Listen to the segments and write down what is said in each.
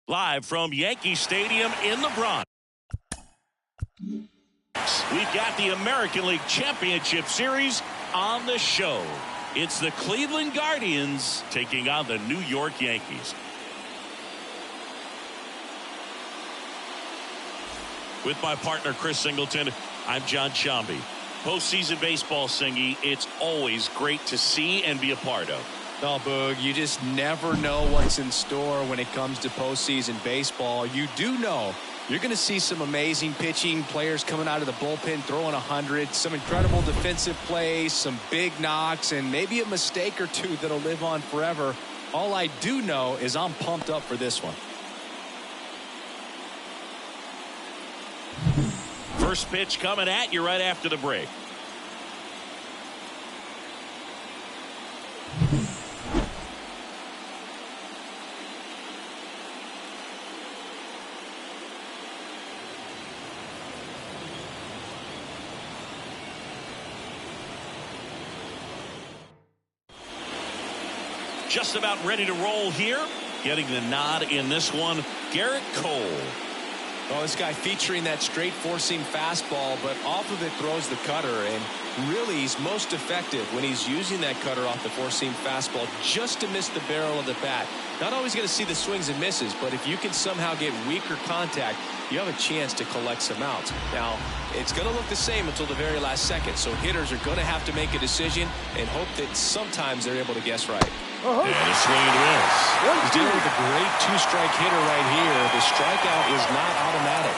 Live from Yankee Stadium in the Bronx, we've got the American League Championship Series on the show. It's the Cleveland Guardians taking on the New York Yankees. With my partner Chris Singleton, I'm John Shambi. Postseason baseball, Singy, it's always great to see and be a part of. Oh, Boog, you just never know what's in store when it comes to postseason baseball. You do know you're going to see some amazing pitching, players coming out of the bullpen throwing 100, some incredible defensive plays, some big knocks, and maybe a mistake or two that'll live on forever. All I do know is I'm pumped up for this one. First pitch coming at you right after the break. Just about ready to roll here. Getting the nod in this one, Garrett Cole. Oh, this guy featuring that straight four-seam fastball, but off of it throws the cutter, and really he's most effective when he's using that cutter off the four-seam fastball just to miss the barrel of the bat. Not always going to see the swings and misses, but if you can somehow get weaker contact, you have a chance to collect some outs. Now, it's going to look the same until the very last second, so hitters are going to have to make a decision and hope that sometimes they're able to guess right. And a swing and a miss. He's dealing with a great two-strike hitter right here. The strikeout is not automatic.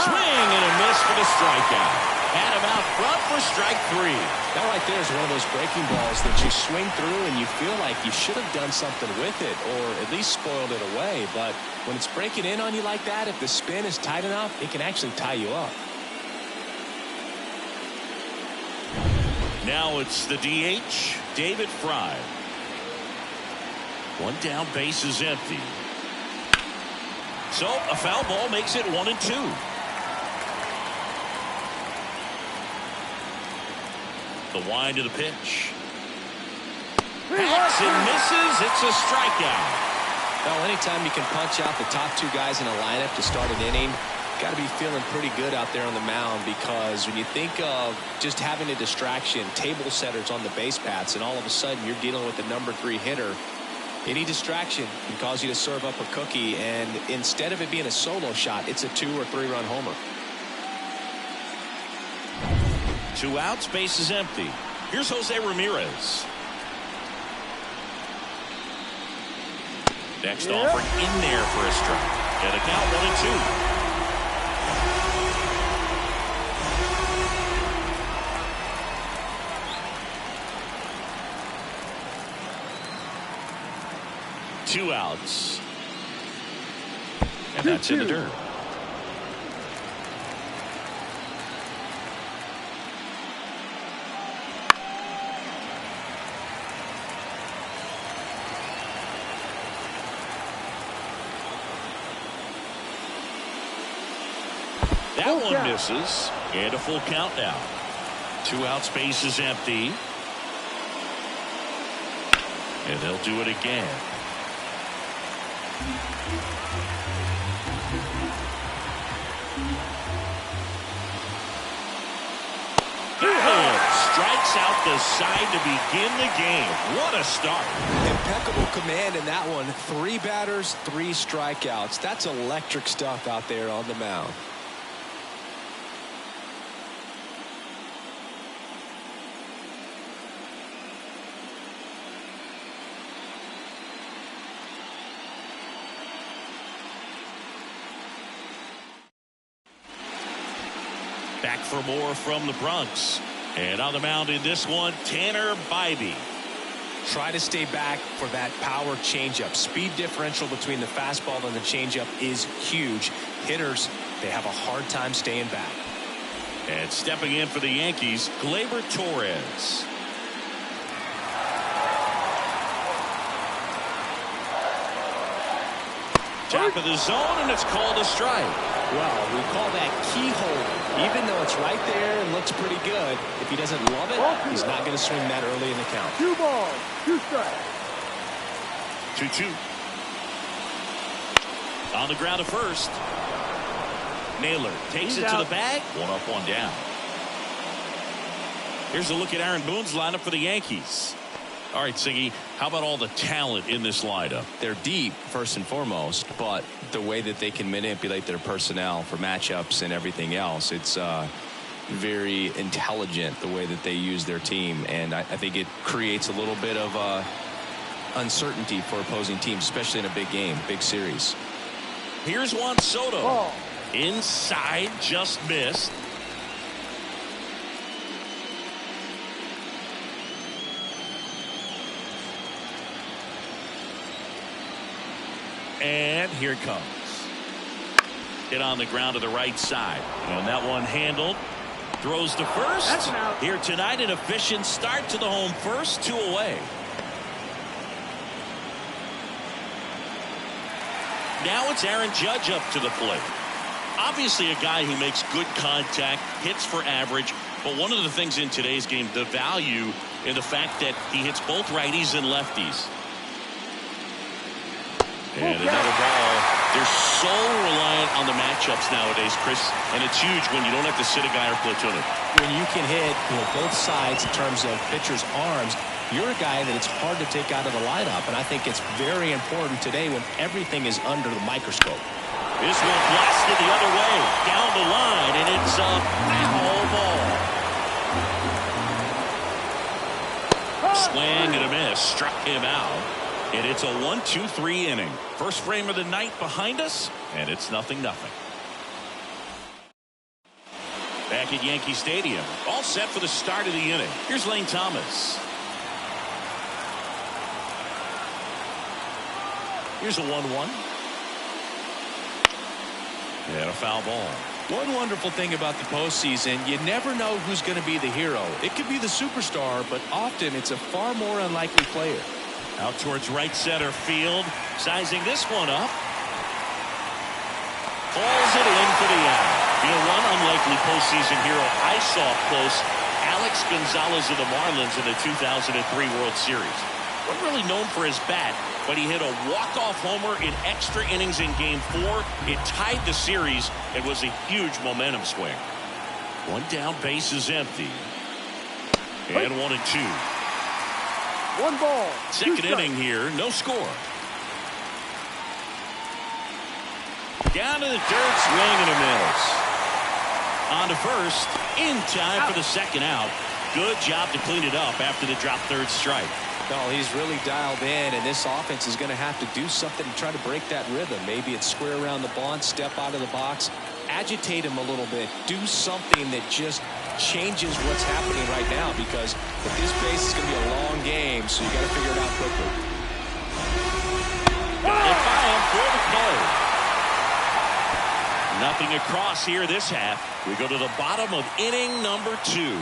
Swing and a miss for the strikeout. Had him out front for strike three. That right there is one of those breaking balls that you swing through and you feel like you should have done something with it or at least spoiled it away. But when it's breaking in on you like that, if the spin is tight enough, it can actually tie you up. Now it's the DH, David Fry. One down, base is empty. So a foul ball makes it 1-2. The wind of the pitch. Hacks and misses. It's a strikeout. Well, anytime you can punch out the top two guys in a lineup to start an inning, got to be feeling pretty good out there on the mound, because when you think of just having a distraction, table setters on the base paths, and all of a sudden you're dealing with the number 3 hitter, any distraction can cause you to serve up a cookie, and instead of it being a solo shot, it's a 2 or 3 run homer. 2 outs, base is empty. Here's Jose Ramirez. Next offering in there for a strike. And a count 1-2. 2 outs. And that's in the dirt. That one misses. And a full count now. 2 outs, base is empty. And they'll do it again. Strikes out the side to begin the game. What a start. Impeccable command in that one. 3 batters, 3 strikeouts. That's electric stuff out there on the mound. Back for more from the Bronx. And on the mound in this one, Tanner Bybee. Try to stay back for that power changeup. Speed differential between the fastball and the changeup is huge. Hitters, they have a hard time staying back. And stepping in for the Yankees, Gleyber Torres. Top of the zone, and it's called a strike. Well, we call that keyhole. Even though it's right there and looks pretty good, if he doesn't love it, he's not going to swing that early in the count. 2 balls, 2 strikes. 2-2. On the ground to first. Naylor takes it to the bag. One up, one down. Here's a look at Aaron Boone's lineup for the Yankees. All right, Siggy, how about all the talent in this lineup? They're deep, first and foremost, but the way that they can manipulate their personnel for matchups and everything else, it's very intelligent the way that they use their team, and I think it creates a little bit of uncertainty for opposing teams, especially in a big game, big series. Here's Juan Soto. Inside, just missed. And here it comes. Hit on the ground to the right side. And that one handled. Throws to first. Here tonight, an efficient start to the home first. 2 away. Now it's Aaron Judge up to the plate. Obviously a guy who makes good contact, hits for average. But one of the things in today's game, the value in the fact that he hits both righties and lefties. And another ball. They're so reliant on the matchups nowadays, Chris, and it's huge when you don't have to sit a guy or platoon it. When you can hit both sides in terms of pitchers' arms, you're a guy that it's hard to take out of the lineup, and I think it's very important today when everything is under the microscope. This one blasted the other way, down the line, and it's a foul ball. Swing and a miss, struck him out. And it's a 1-2-3 inning. First frame of the night behind us, and it's 0-0. Back at Yankee Stadium, all set for the start of the inning. Here's Lane Thomas. Here's a 1-1. And a foul ball. One wonderful thing about the postseason, you never know who's going to be the hero. It could be the superstar, but often it's a far more unlikely player. Out towards right center field. Sizing this one up. Calls it in for the out. You know, one unlikely postseason hero I saw up close, Alex Gonzalez of the Marlins in the 2003 World Series. Wasn't really known for his bat, but he hit a walk-off homer in extra innings in Game 4. It tied the series. It was a huge momentum swing. One down, base is empty. And 1-2. 1 ball. Second inning here, no score. Down to the dirt, swing and a miss. On to first, in time for the second out. Good job to clean it up after the drop third strike. No, he's really dialed in, and this offense is going to have to do something to try to break that rhythm. Maybe it's square around the bunt, step out of the box, agitate him a little bit, do something that just changes what's happening right now, because at this pace it's going to be a long game, so you got to figure it out quickly. Got it by him for the play. Nothing across here this half. We go to the bottom of inning number 2.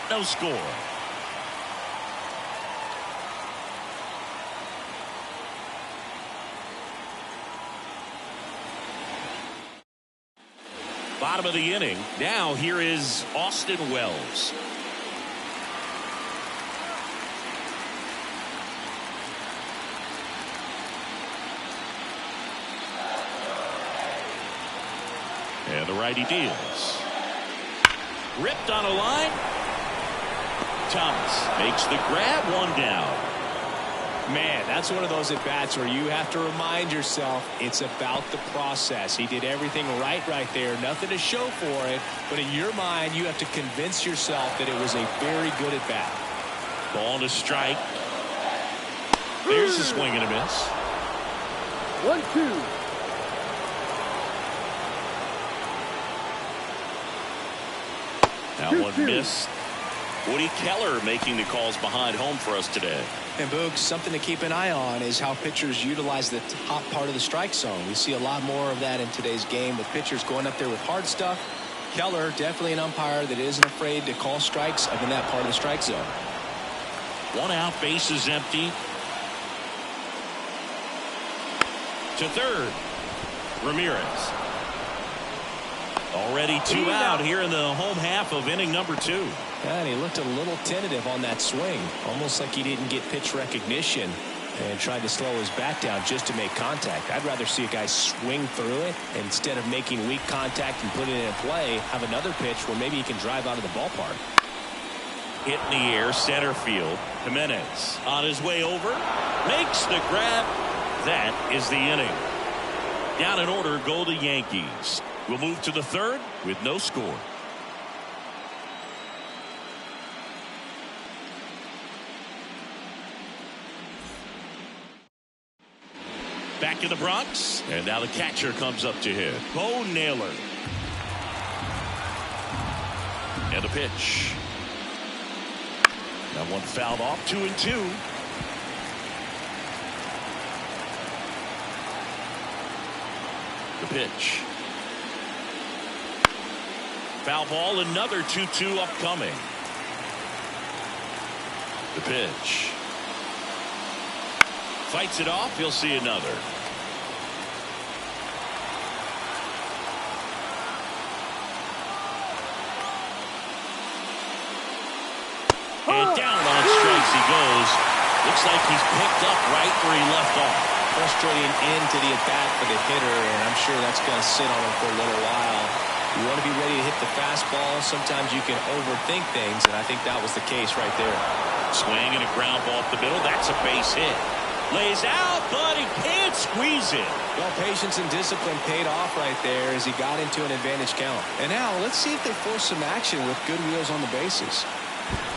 No score. Bottom of the inning. Now here is Austin Wells. And the righty deals. Ripped on a line. Thomas makes the grab, 1 down. Man, that's one of those at-bats where you have to remind yourself it's about the process. He did everything right there. Nothing to show for it. But in your mind, you have to convince yourself that it was a very good at-bat. Ball to strike. There's a swing and a miss. 1-2. That one missed. Woody Keller making the calls behind home for us today. And Boog, something to keep an eye on is how pitchers utilize the top part of the strike zone. We see a lot more of that in today's game with pitchers going up there with hard stuff. Keller, definitely an umpire that isn't afraid to call strikes up in that part of the strike zone. 1 out, base is empty. To third, Ramirez. Already 2 out here in the home half of inning number 2. And he looked a little tentative on that swing, almost like he didn't get pitch recognition. and tried to slow his bat down just to make contact. I'd rather see a guy swing through it instead of making weak contact and put it in play. Have another pitch where maybe he can drive out of the ballpark. Hit in the air, center field. Jimenez on his way over, makes the grab. That is the inning. Down in order go the Yankees. We'll move to the third with no score. Back in the Bronx, and now the catcher comes up to hit. Bo Naylor. And a pitch. That one fouled off, 2-2. The pitch. Foul ball, another 2-2 upcoming. The pitch. Fights it off, he'll see another. And down on strikes he goes. Looks like he's picked up right where he left off. Frustrating end to the at-bat for the hitter, and I'm sure that's going to sit on him for a little while. You want to be ready to hit the fastball. Sometimes you can overthink things, and I think that was the case right there. Swing and a ground ball up the middle. That's a base hit. Lays out, but he can't squeeze it. Well, patience and discipline paid off right there as he got into an advantage count. And now let's see if they force some action with good wheels on the bases.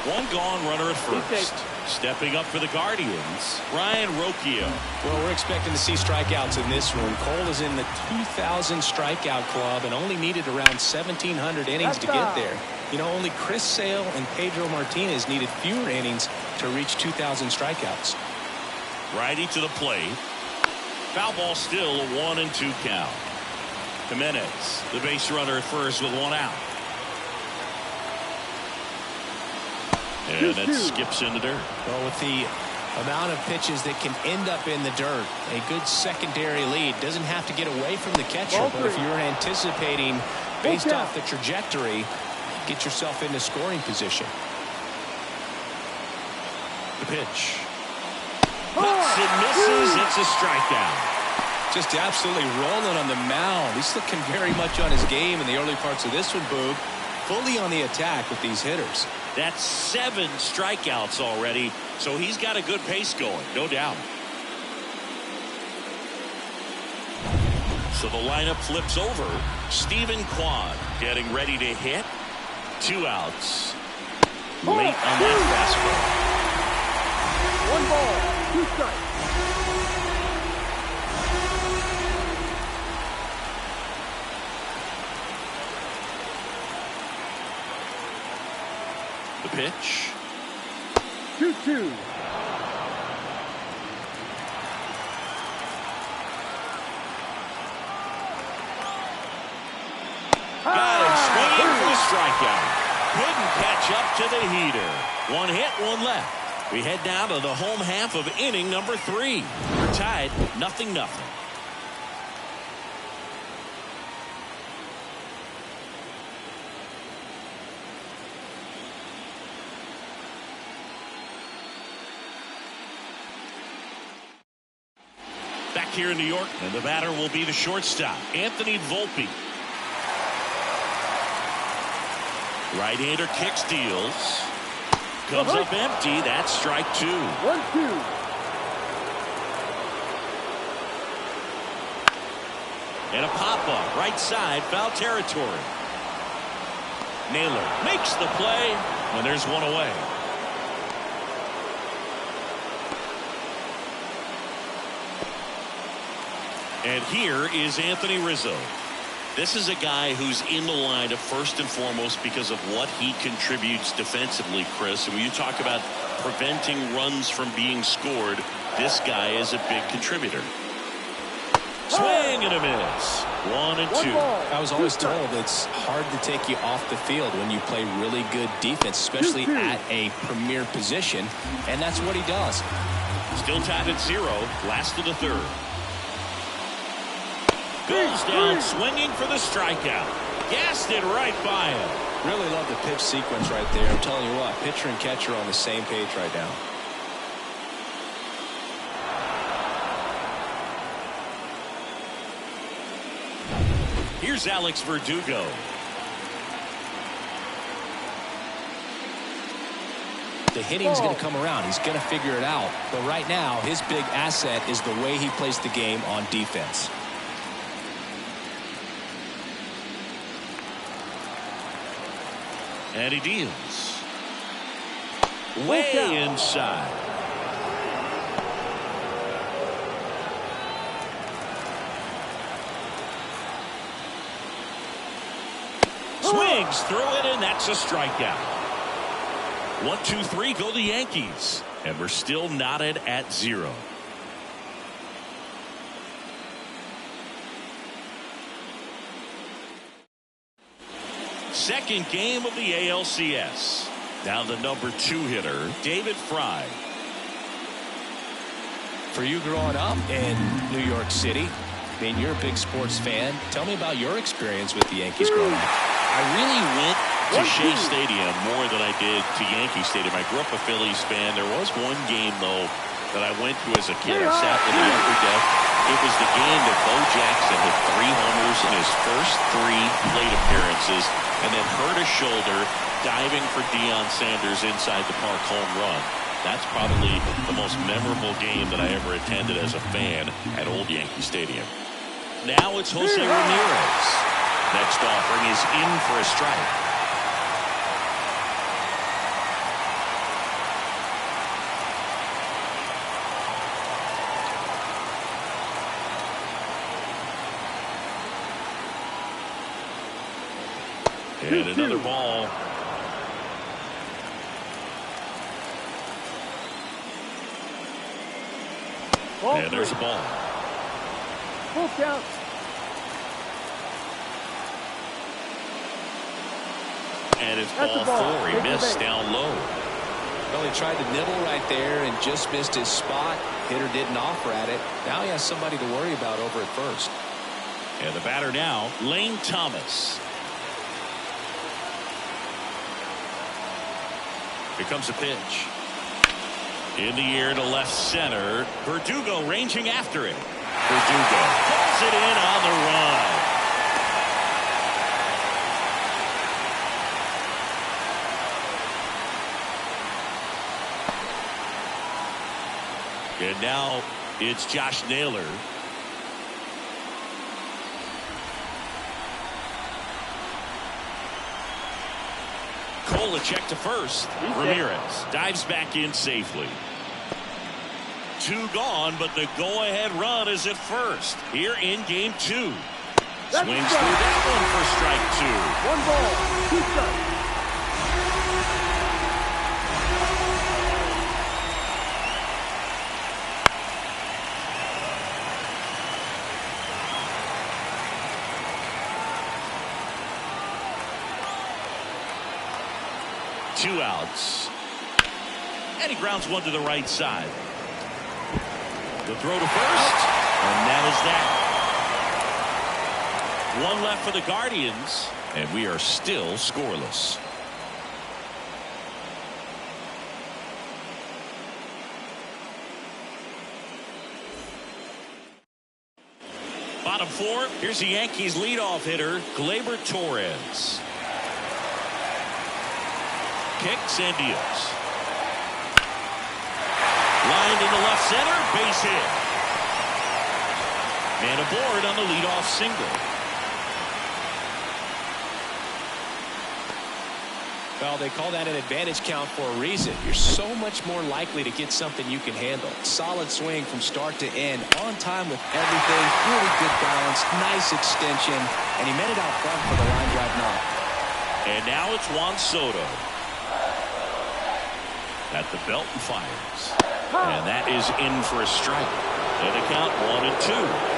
One gone, runner at first. Stepping up for the Guardians, Ryan Rocchio. Well, we're expecting to see strikeouts in this one. Cole is in the 2,000 strikeout club and only needed around 1,700 innings to get there. You know, only Chris Sale and Pedro Martinez needed fewer innings to reach 2,000 strikeouts. Righty to the plate. Foul ball, still a 1-2 count. Jimenez, the base runner at first with one out. And that skips in the dirt. Well, with the amount of pitches that can end up in the dirt, a good secondary lead doesn't have to get away from the catcher. But if you're anticipating based off the trajectory, get yourself into scoring position. The pitch. Puts and misses. It's a strikeout. Just absolutely rolling on the mound. He's looking very much on his game in the early parts of this one, Boog. Fully on the attack with these hitters. That's 7 strikeouts already, so he's got a good pace going, no doubt. So the lineup flips over. Stephen Kwan getting ready to hit. 2 outs. Late on that fastball. 1 ball, 2 strikes. The pitch. 2-2. Got him swinging for the strikeout. Couldn't catch up to the heater. 1 hit, 1 left. We head now to the home half of inning number 3. We're tied 0-0. Back here in New York, and the batter will be the shortstop, Anthony Volpe. Right-hander kicks, deals. Comes up empty. That's strike 2. 1-2. And a pop-up, right side, foul territory. Naylor makes the play, and there's one away. And here is Anthony Rizzo. This is a guy who's in the lineup first and foremost because of what he contributes defensively, Chris. And when you talk about preventing runs from being scored, this guy is a big contributor. Swing and a miss. 1-2. I was always told it's hard to take you off the field when you play really good defense, especially at a premier position. And that's what he does. Still tied at 0. Last of the third. Goes down swinging for the strikeout. Gassed it right by him. Really love the pitch sequence right there. I'm telling you what, pitcher and catcher on the same page right now. Here's Alex Verdugo. The hitting's going to come around. He's going to figure it out. But right now, his big asset is the way he plays the game on defense. And he deals. Way inside. Swings through it, and that's a strikeout. 1-2-3 go the Yankees, and we're still knotted at 0. Second game of the ALCS. Now the number 2 hitter, David Fry. For you growing up in New York City, I mean, you're a big sports fan. Tell me about your experience with the Yankees growing up. I really went to Shea Stadium more than I did to Yankee Stadium. I grew up a Phillies fan. There was one game, though, that I went to as a kid. I sat with the upper deck. It was the game that Bo Jackson hit 3 homers in his first 3 plate appearances and then hurt his shoulder diving for Deion Sanders inside the park home run. That's probably the most memorable game that I ever attended as a fan at Old Yankee Stadium. Now it's Jose Ramirez. Next offering is in for a strike. And another ball. And there's a ball. Full count. And it's ball 4. He missed down low. Well, he tried to nibble right there and just missed his spot. Hitter didn't offer at it. Now he has somebody to worry about over at first. And the batter now, Lane Thomas. Here comes a pitch. In the air to left center. Verdugo ranging after it. Verdugo pulls it in on the run. And now it's Josh Naylor. Check to first. Ramirez dives back in safely. 2 gone, but the go-ahead run is at first. Here in game 2. Swings through that one for strike 2. 1 ball, 2 strikes. Two outs. And he grounds one to the right side. The throw to first. And that is that. 1 left for the Guardians. And we are still scoreless. Bottom 4. Here's the Yankees leadoff hitter, Gleyber Torres. Kicks and deals. Lined into left center, base hit. And aboard on the leadoff single. Well, they call that an advantage count for a reason. You're so much more likely to get something you can handle. Solid swing from start to end, on time with everything, really good balance, nice extension, and he met it out front for the line drive knock. And now it's Juan Soto. At the belt and fires. And that is in for a strike. And the count 1-2.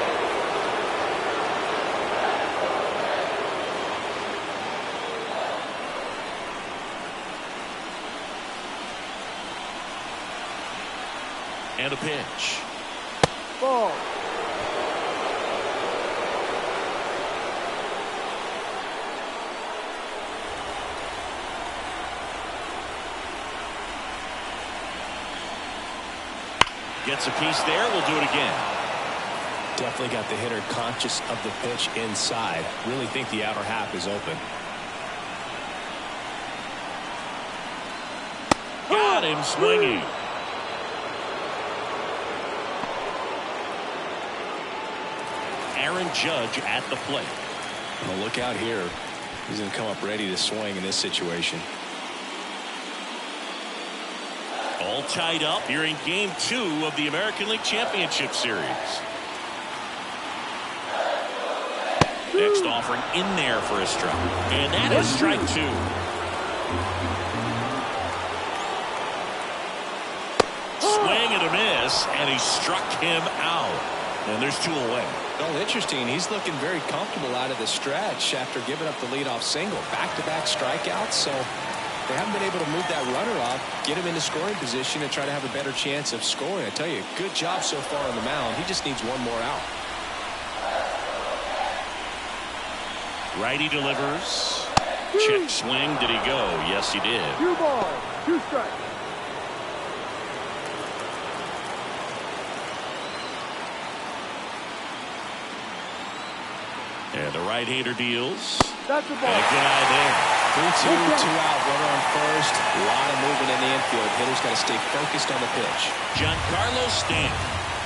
And a pitch. Ball. Gets a piece there. We'll do it again. Definitely got the hitter conscious of the pitch inside. Really think the outer half is open. Got him swinging. Aaron Judge at the plate. Well, look out here. He's going to come up ready to swing in this situation. All tied up here in Game 2 of the American League Championship Series. Next offering in there for a strike. And that is strike 2. Swing and a miss, and he struck him out. And there's 2 away. Well, interesting. He's looking very comfortable out of the stretch after giving up the leadoff single. Back-to-back strikeouts, so they haven't been able to move that runner off, get him into scoring position, and try to have a better chance of scoring. I tell you, good job so far on the mound. He just needs one more out. Righty delivers. Check swing. Did he go? Yes, he did. 2 balls, 2 strikes. And the right-hander deals. That's the ball. And a good eye there. 3-2, 2 out, runner on first. A lot of movement in the infield. Hitter's got to stay focused on the pitch. Giancarlo Stanton,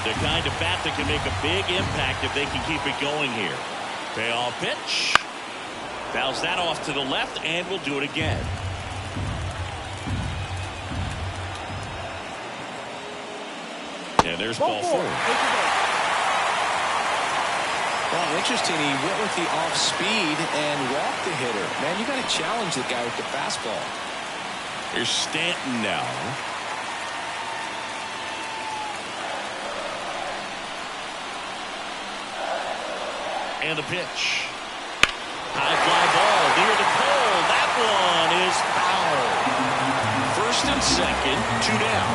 the kind of bat that can make a big impact if they can keep it going here. Payoff pitch. Fouls that off to the left, and we'll do it again. And there's ball 4. Well, interesting. He went with the off speed and walked the hitter. Man, you got to challenge the guy with the fastball. Here's Stanton now. And the pitch. High fly ball near the pole. That one is foul. First and second, 2 down.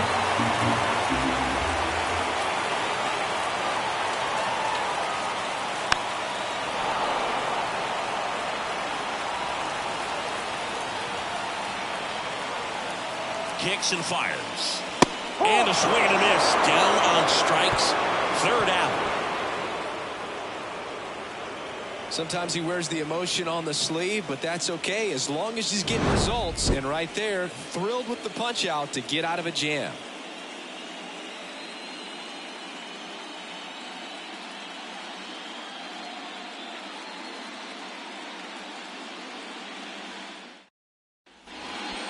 Kicks and fires. And a swing and a miss. Down on strikes. 3rd out. Sometimes he wears the emotion on the sleeve, but that's okay as long as he's getting results. And right there, thrilled with the punch out to get out of a jam.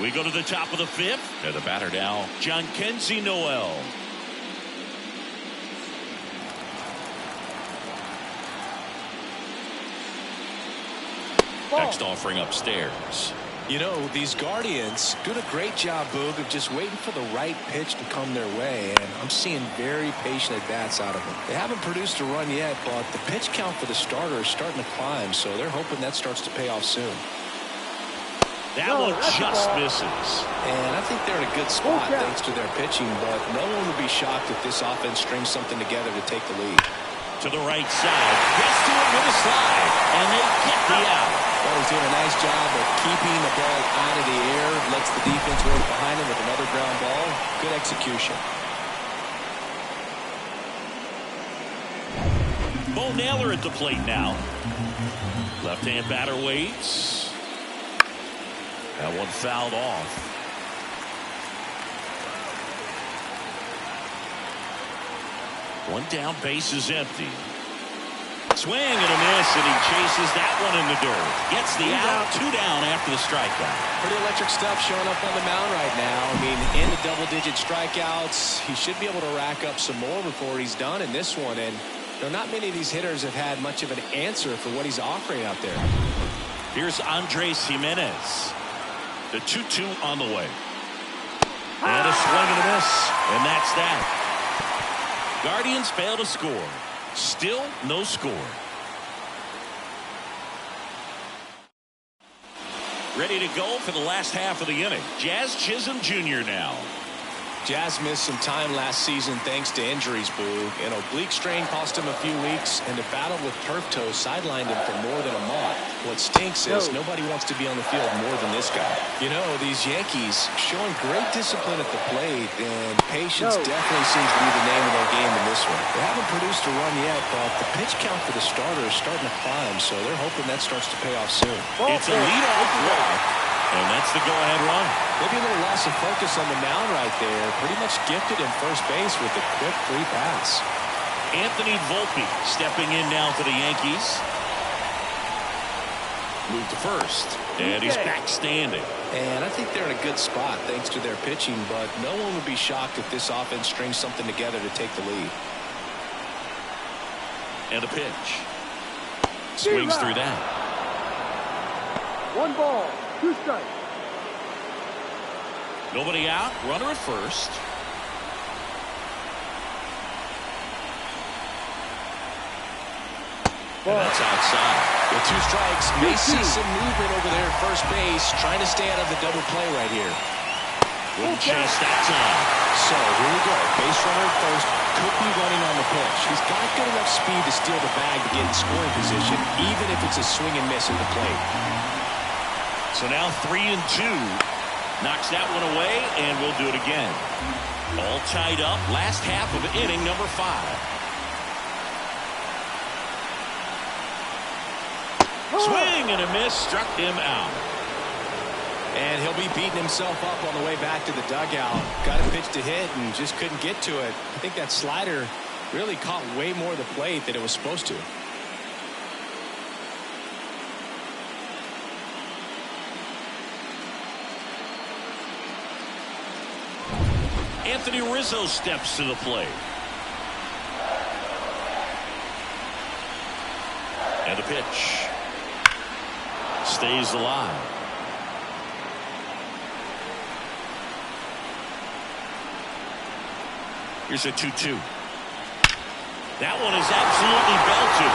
We go to the top of the 5th. And the batter now, Jhonkensy Noel. Next offering upstairs. You know, these Guardians doing a great job, Boog, of just waiting for the right pitch to come their way, and I'm seeing very patient at-bats out of them. They haven't produced a run yet, but the pitch count for the starter is starting to climb, so they're hoping that starts to pay off soon. That one just misses. And I think they're in a good spot thanks to their pitching, but no one would be shocked if this offense strings something together to take the lead. To the right side. Gets to it with a slide. And they get the out. Well, he's doing a nice job of keeping the ball out of the air. Lets the defense work behind him with another ground ball. Good execution. Bo Naylor at the plate now. Left-hand batter waits. That one fouled off. One down, base is empty. Swing and a miss, and he chases that one in the dirt. Gets the out, 2 down after the strikeout. Pretty electric stuff showing up on the mound right now. I mean, in the double-digit strikeouts, he should be able to rack up some more before he's done in this one. And you know, not many of these hitters have had much of an answer for what he's offering out there. Here's Andres Jimenez. The 2-2 on the way. And a swing and a miss. And that's that. Guardians fail to score. Still no score. Ready to go for the last half of the inning. Jazz Chisholm Jr. now. Jazz missed some time last season thanks to injuries, Boo. An oblique strain cost him a few weeks, and the battle with turf toe sidelined him for more than a month. What stinks is nobody wants to be on the field more than this guy. You know, these Yankees showing great discipline at the plate, and patience definitely seems to be the name of their game in this one. They haven't produced a run yet, but the pitch count for the starter is starting to climb, so they're hoping that starts to pay off soon. It's a leadoff walk, and that's the go-ahead run. Maybe a little loss of focus on the mound right there. Pretty much gifted in first base with a quick free pass. Anthony Volpe stepping in now for the Yankees. Move to first, and he's back standing. And I think they're in a good spot thanks to their pitching, but no one would be shocked if this offense strings something together to take the lead. And a pitch. Swings through that. 1 ball, 2 strikes. Nobody out, runner at first. And that's outside. With 2 strikes, may see some movement over there at first base, trying to stay out of the double play right here. Wouldn't chase that time. So here we go. Base runner at first, could be running on the pitch. He's got good enough speed to steal the bag to get in scoring position, even if it's a swing and miss at the plate. So now 3-2. Knocks that one away, and we'll do it again. All tied up. Last half of inning number 5. Swing and a miss. Struck him out. And he'll be beating himself up on the way back to the dugout. Got a pitch to hit and just couldn't get to it. I think that slider really caught way more of the plate than it was supposed to. Anthony Rizzo steps to the plate. And a pitch. Stays alive. Here's a 2-2. That one is absolutely belted.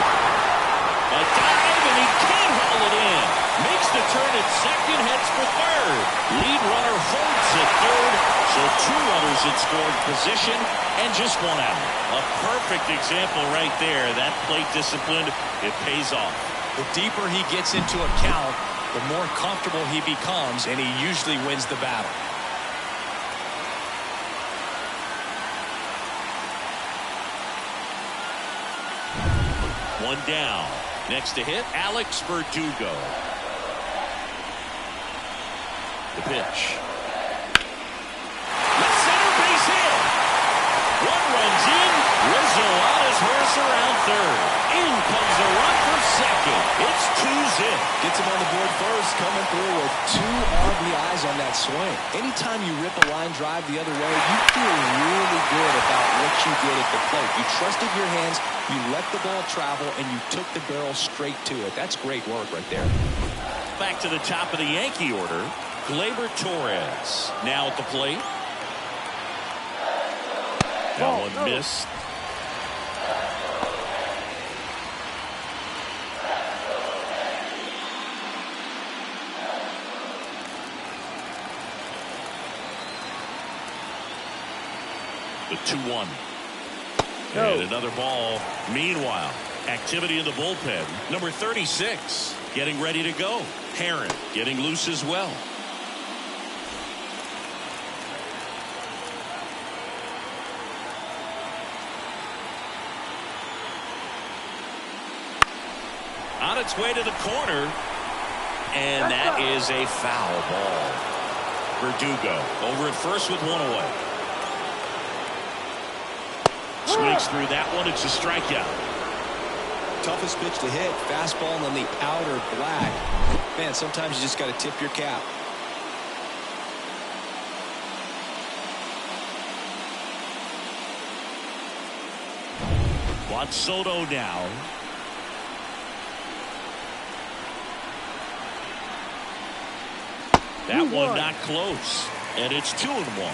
A dive, and he can't haul it in. Makes the turn at second, heads for third. Lead runner holds at third. So 2 runners in scoring position and just 1 out. A perfect example right there. That plate discipline, it pays off. The deeper he gets into a count, the more comfortable he becomes, and he usually wins the battle. One down. Next to hit, Alex Verdugo. The pitch. Left center base hit. 1 runs in. Rizzo on his horse around third. In comes a run for second. It's 2-zip. Gets him on the board first, coming through with 2 RBIs on that swing. Anytime you rip a line drive the other way, you feel really good about what you did at the plate. You trusted your hands, you let the ball travel, and you took the barrel straight to it. That's great work right there. Back to the top of the Yankee order. Gleyber Torres now at the plate. That one missed. The 2-1. And another ball. Meanwhile, activity in the bullpen. Number 36 getting ready to go. Herron getting loose as well. On its way to the corner. And that is a foul ball. Verdugo over at first with 1 away. Swings through that one. It's a strikeout. Toughest pitch to hit. Fastball on the outer black. Man, sometimes you just got to tip your cap. Juan Soto now. That one not close. And it's 2-1.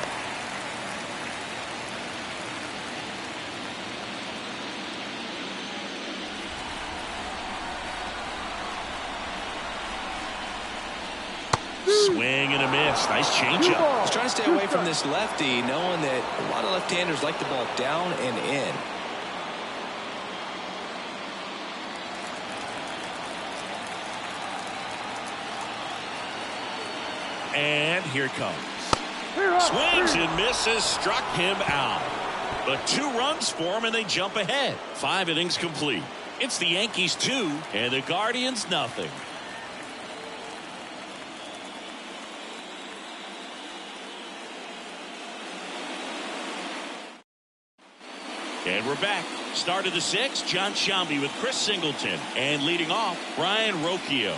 Swing and a miss. Nice changeup. He's trying to stay away from this lefty, knowing that a lot of left-handers like the ball down and in. And here it comes. Swings and misses. Struck him out. But 2 runs for him, and they jump ahead. 5 innings complete. It's the Yankees 2 and the Guardians nothing. And we're back. Start of the 6th, John Shambi with Chris Singleton. And leading off, Brian Rocchio.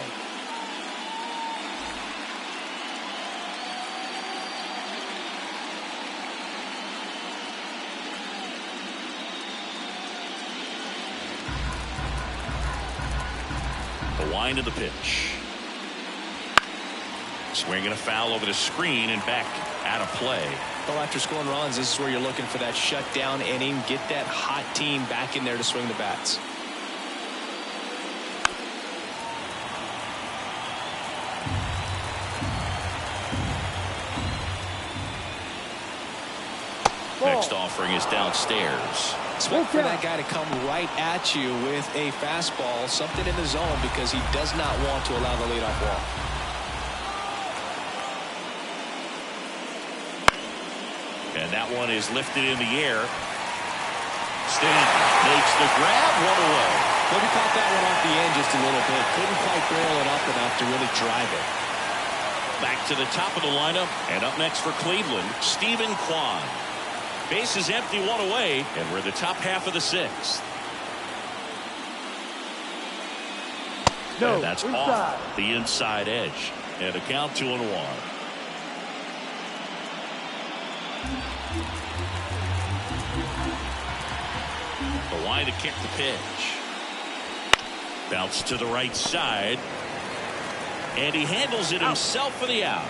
The wind of the pitch. Swinging a foul over the screen and back out of play. Well, after scoring runs, this is where you're looking for that shutdown inning. Get that hot team back in there to swing the bats. Next offering is downstairs. Expect for that guy to come right at you with a fastball, something in the zone, because he does not want to allow the leadoff walk. And that one is lifted in the air. Stanton makes the grab, one away. Well, he caught that one off the end just a little bit. Couldn't quite barrel it up enough to really drive it. Back to the top of the lineup, and up next for Cleveland, Stephen Kwan. Base is empty, one away, and we're in the top half of the 6th. No, and that's inside. off the inside edge. And a count 2-1. The line to kick the pitch. Bounce to the right side. And he handles it himself for the out.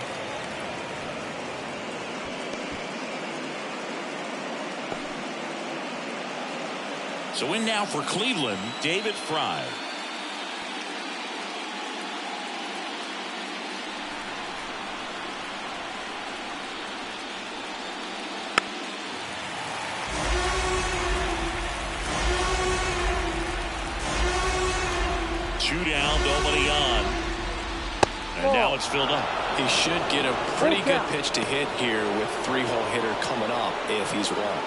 So in now for Cleveland, David Fry. Two down, nobody on. And now it's filled up. He should get a pretty good pitch to hit here with 3-hole hitter coming up if he's wrong.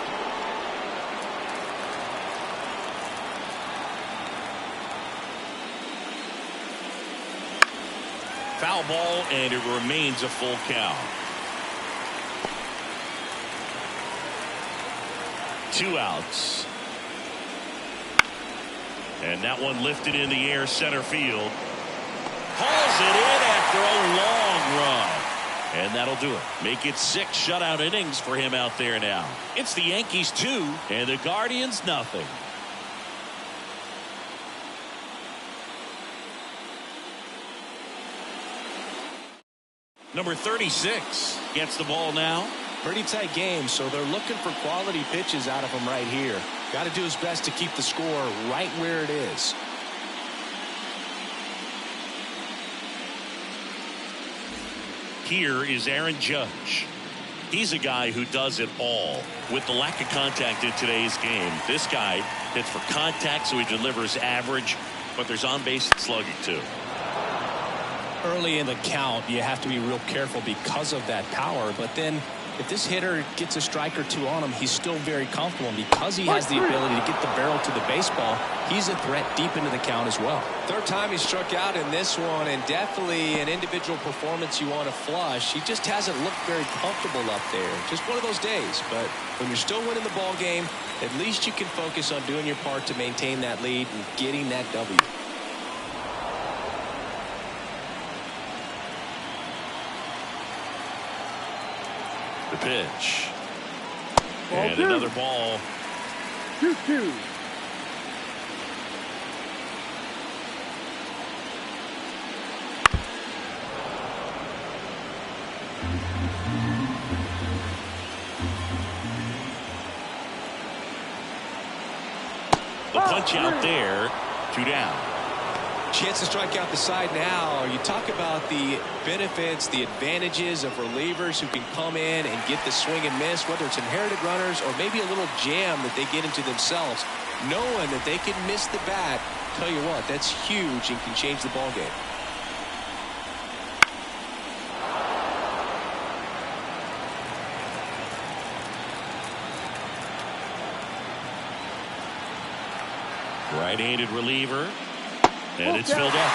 Foul ball, and it remains a full count. 2 outs. And that one lifted in the air, center field. Hauls it in after a long run. And that'll do it. Make it 6 shutout innings for him out there now. It's the Yankees 2 and the Guardians nothing. Number 36 gets the ball now. Pretty tight game, so they're looking for quality pitches out of him right here. Got to do his best to keep the score right where it is. Here is Aaron Judge. He's a guy who does it all. With the lack of contact in today's game, this guy hits for contact, so he delivers average, but there's on-base slugging too. Early in the count, you have to be real careful because of that power, but then if this hitter gets a strike or 2 on him, he's still very comfortable. And because he has the ability to get the barrel to the baseball, he's a threat deep into the count as well. Third time he struck out in this one, and definitely an individual performance you want to flush. He just hasn't looked very comfortable up there. Just one of those days. But when you're still winning the ball game, at least you can focus on doing your part to maintain that lead and getting that W. The pitch. And another ball. 2-2. The punch out there. 2 down. Chance to strike out the side now. You talk about the benefits, the advantages of relievers who can come in and get the swing and miss, whether it's inherited runners or maybe a little jam that they get into themselves. Knowing that they can miss the bat, tell you what, that's huge and can change the ball game. Right-handed reliever. And it's filled up.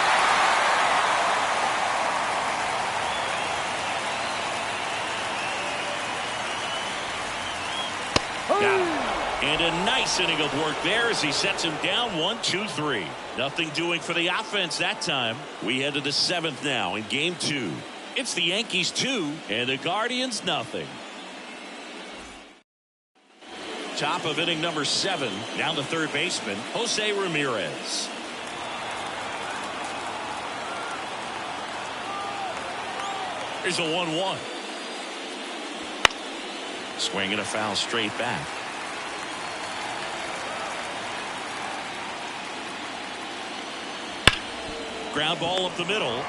And a nice inning of work there as he sets him down 1-2-3. Nothing doing for the offense that time. We head to the 7th now in game 2. It's the Yankees 2 and the Guardians nothing. Top of inning number 7. Down the third baseman, Jose Ramirez. Here's a 1-1. Swing and a foul straight back. Ground ball up the middle.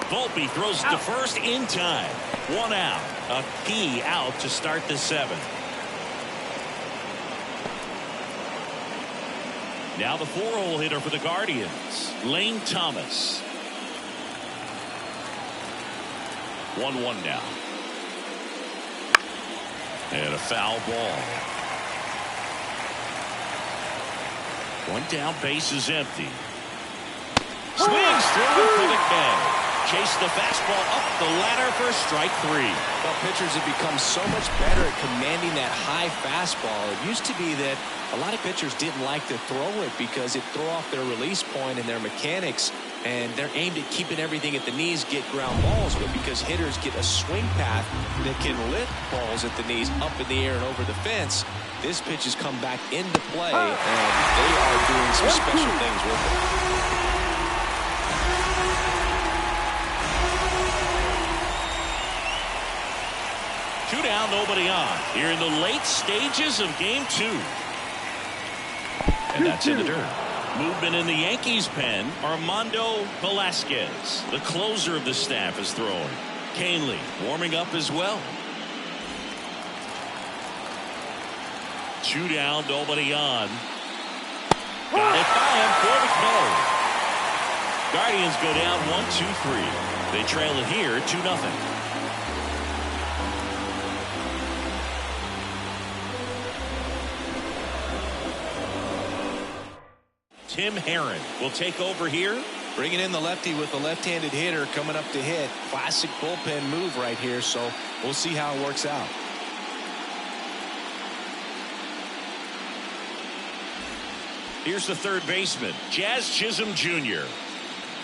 Volpe throws it to first in time. 1 out. A key out to start the 7th. Now the 4-hole hitter for the Guardians, Lane Thomas. 1-1 now. And a foul ball. One down, base is empty. Swings through it for the K. Chase the fastball up the ladder for strike 3. Well, pitchers have become so much better at commanding that high fastball. It used to be that a lot of pitchers didn't like to throw it because it threw off their release point and their mechanics, and they're aimed at keeping everything at the knees, get ground balls. But because hitters get a swing path that can lift balls at the knees up in the air and over the fence, this pitch has come back into play, and they are doing some special things with it. 2 down, nobody on. Here in the late stages of game 2. And that's in the dirt. Movement in the Yankees pen. Armando Velasquez, the closer of the staff, is throwing. Canely warming up as well. 2 down, nobody on. Got it by him for the K. Guardians go down 1-2-3. They trail it here 2-0. Tim Herron will take over here. Bringing in the lefty with the left-handed hitter coming up to hit. Classic bullpen move right here, so we'll see how it works out. Here's the third baseman, Jazz Chisholm Jr.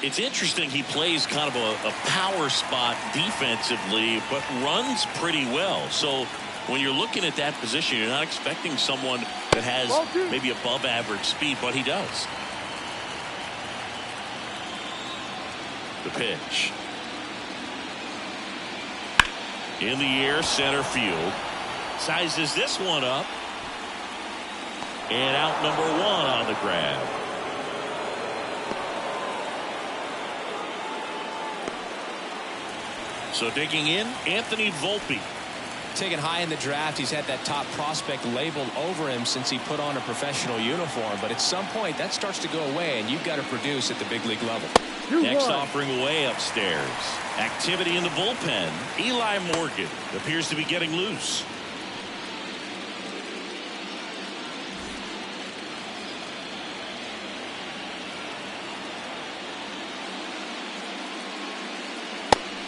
It's interesting he plays kind of a power spot defensively, but runs pretty well. So when you're looking at that position, you're not expecting someone that has maybe above average speed, but he does. The pitch. In the air, center field. Sizes this one up. And out number 1 on the grab. So digging in, Anthony Volpe. Taken high in the draft, he's had that top prospect labeled over him since he put on a professional uniform. But at some point, that starts to go away, and you've got to produce at the big league level. Next offering way upstairs. Activity in the bullpen. Eli Morgan appears to be getting loose.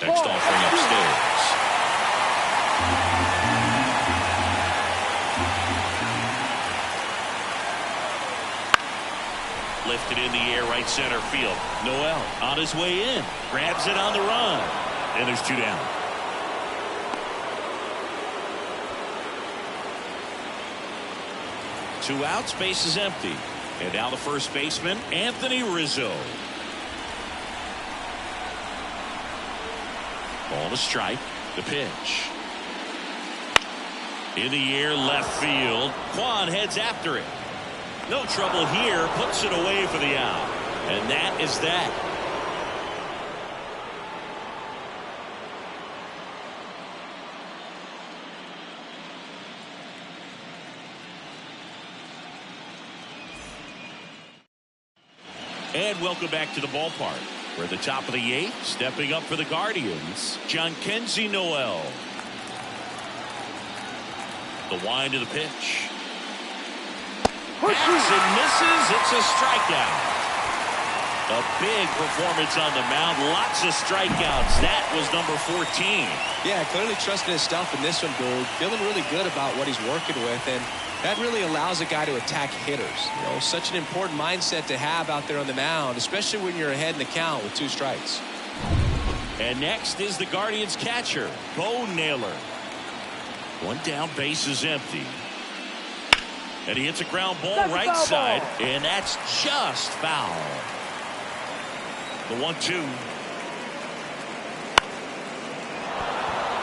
Next offering upstairs. Lifted in the air, right center field. Noel on his way in. Grabs it on the run. And there's 2 down. Two outs, base is empty. And now the first baseman, Anthony Rizzo. Ball to strike. The pitch. In the air, left field. Quan heads after it. No trouble here. Puts it away for the out. And that is that. And welcome back to the ballpark. We're at the top of the 8th. Stepping up for the Guardians, Jhonkensy Noel. The wind of the pitch. Hits and misses. It's a strikeout. A big performance on the mound. Lots of strikeouts. That was number 14. Yeah, clearly trusting his stuff in this one, Boog. Feeling really good about what he's working with, and that really allows a guy to attack hitters. You know, such an important mindset to have out there on the mound, especially when you're ahead in the count with 2 strikes. And next is the Guardians catcher, Bo Naylor. 1 down, base is empty. And he hits a ground ball right side, and that's just foul. The 1-2.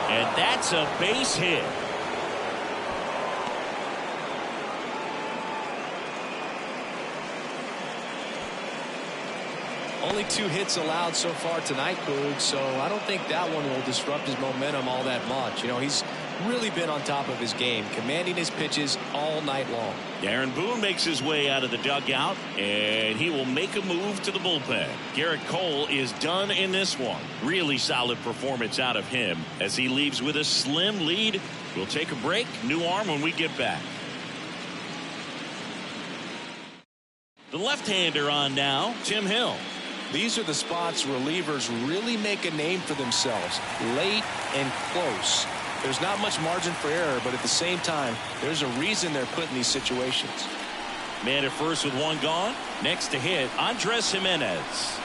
And that's a base hit. Only 2 hits allowed so far tonight, Boog, so I don't think that one will disrupt his momentum all that much. You know, he's really been on top of his game, commanding his pitches all night long. Aaron Boone makes his way out of the dugout, and he will make a move to the bullpen. Garrett Cole is done in this one. Really solid performance out of him as he leaves with a slim lead. We'll take a break. New arm when we get back. The left-hander on now, Tim Hill. These are the spots relievers really make a name for themselves, late and close. There's not much margin for error, but at the same time, there's a reason they're put in these situations. Man at first with 1 gone. Next to hit, Andres Jimenez.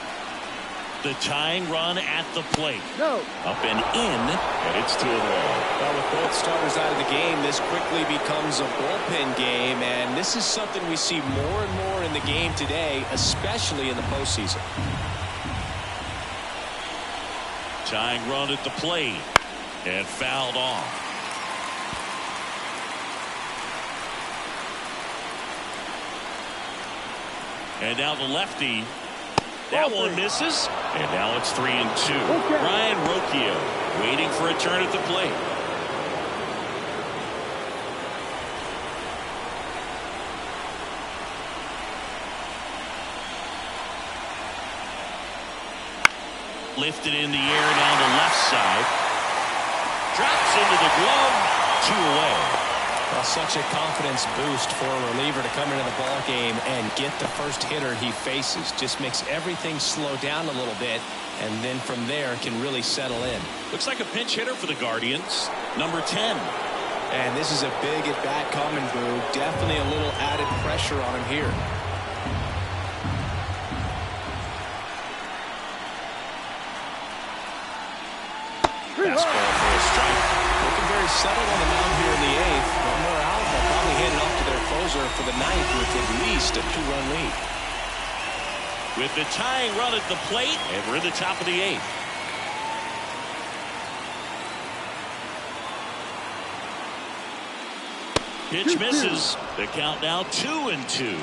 The tying run at the plate. No. Up and in, and it's 2-1. Well, with both starters out of the game, this quickly becomes a bullpen game, and this is something we see more and more in the game today, especially in the postseason. Tying run at the plate, and fouled off. And now the lefty. That one misses, and now it's 3-2. Ryan Rocchio waiting for a turn at the plate. Lifted in the air down the left side. Drops into the glove. 2 away. Well, such a confidence boost for a reliever to come into the ball game and get the first hitter he faces. Just makes everything slow down a little bit, and then from there can really settle in. Looks like a pinch hitter for the Guardians, number 10. And this is a big at bat coming, Boo. Definitely a little added pressure on him here. Fastball for a strike. Looking very settled on the mound here in the 8th. 1 more out. They'll probably hand it off to their closer for the 9th with at least a 2-run lead. With the tying run at the plate, and we're in the top of the 8th. Pitch misses. The count now 2-2.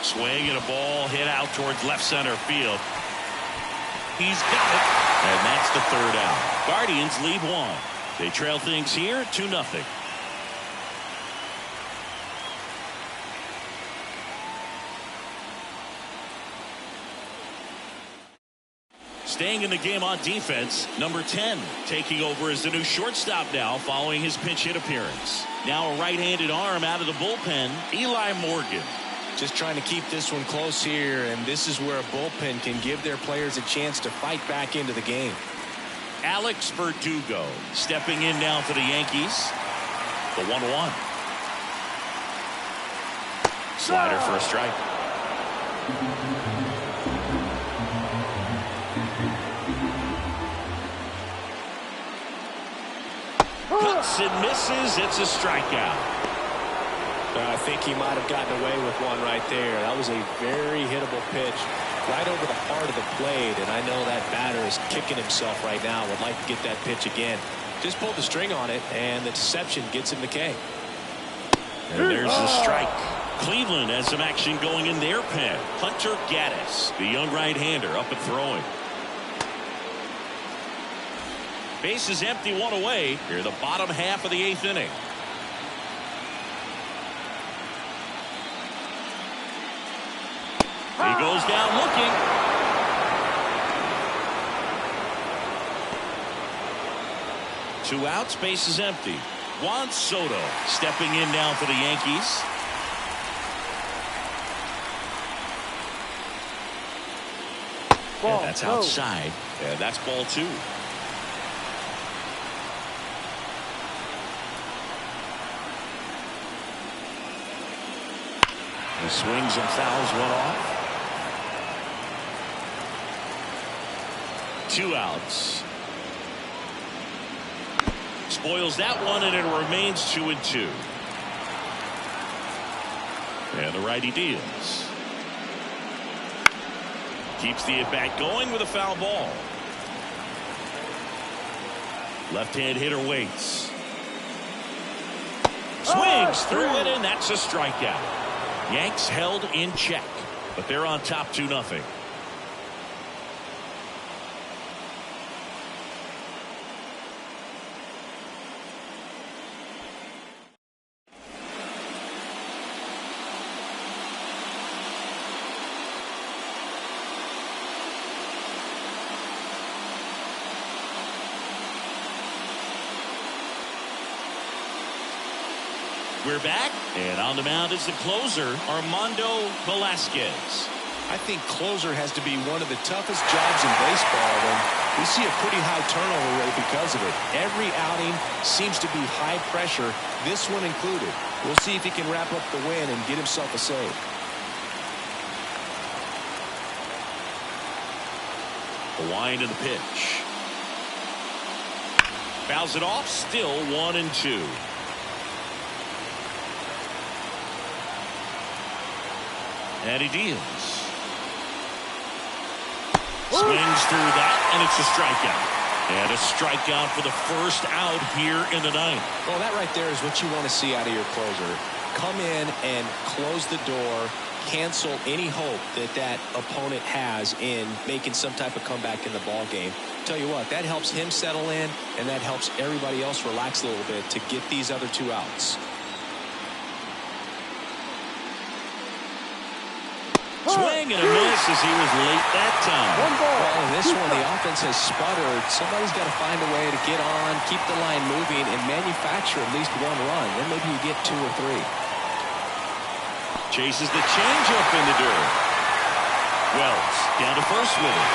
Swing and a ball hit out towards left center field. He's got it, and that's the 3rd out. Guardians lead 1. They trail things here 2-0. Staying in the game on defense, number 10 taking over as the new shortstop now following his pinch hit appearance. Now a right-handed arm out of the bullpen, Eli Morgan. Just trying to keep this one close here, and this is where a bullpen can give their players a chance to fight back into the game. Alex Verdugo stepping in now for the Yankees. The 1-1. Slider for a strike. Cuts and misses. It's a strikeout. I think he might have gotten away with one right there. That was a very hittable pitch right over the heart of the plate, and I know that batter is kicking himself right now. Would like to get that pitch again. Just pulled the string on it, and the deception gets him the K. And there's the strike. Cleveland has some action going in their pen. Hunter Gaddis, the young right-hander, up and throwing. Base is empty, one away. Here the bottom half of the 8th inning. He goes down looking. Two outs, base is empty. Juan Soto stepping in now for the Yankees. Ball, And that's no. outside. And that's ball 2. He swings and fouls one off. 2 outs. Spoils that one, and it remains 2-2. And the righty deals. Keeps the at-bat going with a foul ball. Left-hand hitter waits. Swings through it, and that's a strikeout. Yanks held in check, but they're on top 2-0. We're back, and on the mound is the closer, Armando Velasquez. I think closer has to be one of the toughest jobs in baseball, and we see a pretty high turnover rate because of it. Every outing seems to be high pressure, this one included. We'll see if he can wrap up the win and get himself a save. The wind of the pitch. Fouls it off, still 1-2. And he deals. Swings through that, and it's a strikeout. And a strikeout for the first out here in the 9th. Well, that right there is what you want to see out of your closer. Come in and close the door, cancel any hope that that opponent has in making some type of comeback in the ball game. Tell you what, that helps him settle in, and that helps everybody else relax a little bit to get these other 2 outs. Swing and a miss as he was late that time. Well, in this one, the offense has sputtered. Somebody's got to find a way to get on, keep the line moving, and manufacture at least 1 run. Then maybe you get 2 or 3. Chases the changeup in the dirt. Wells down to first with it.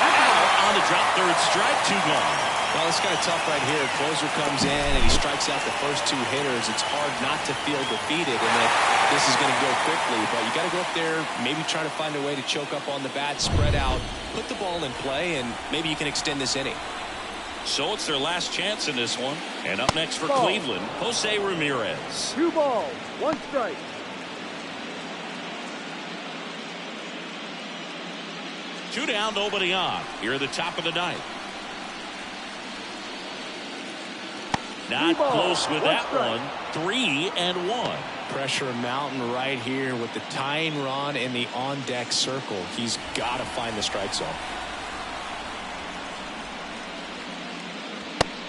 On the drop, 3rd strike, 2 gone. Well, it's kind of tough right here. Closer comes in and he strikes out the first 2 hitters. It's hard not to feel defeated and that this is going to go quickly. But you got to go up there, maybe try to find a way to choke up on the bat, spread out, put the ball in play, and maybe you can extend this inning. So it's their last chance in this one. And up next for Cleveland, Jose Ramirez. 2 balls, 1 strike. Two down, nobody on. Here at the top of the 9th. Not close with that one. 3-1. Pressure mountain right here with the tying run in the on-deck circle. He's got to find the strike zone.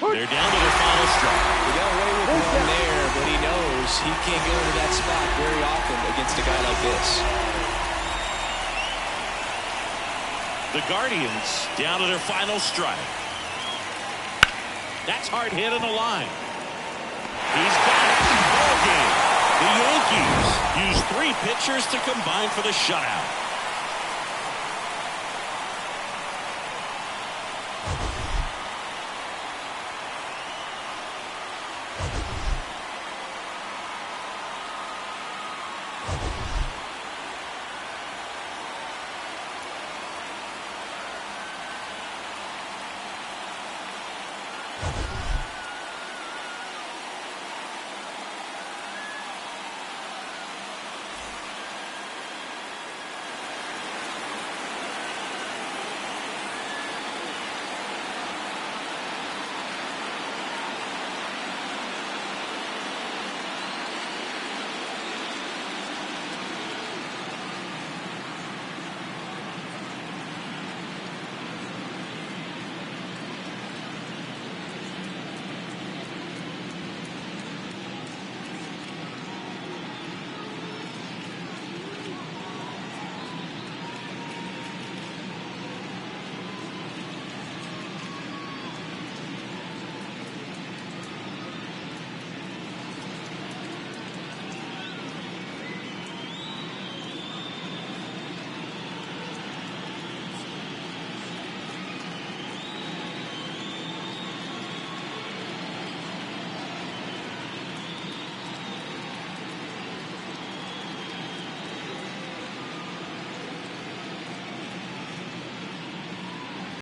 They're down to their final strike. He got away with one there, but he knows he can't go to that spot very often against a guy like this. The Guardians down to their final strike. That's hard hit on the line. He's got it. Ball game. The Yankees use 3 pitchers to combine for the shutout.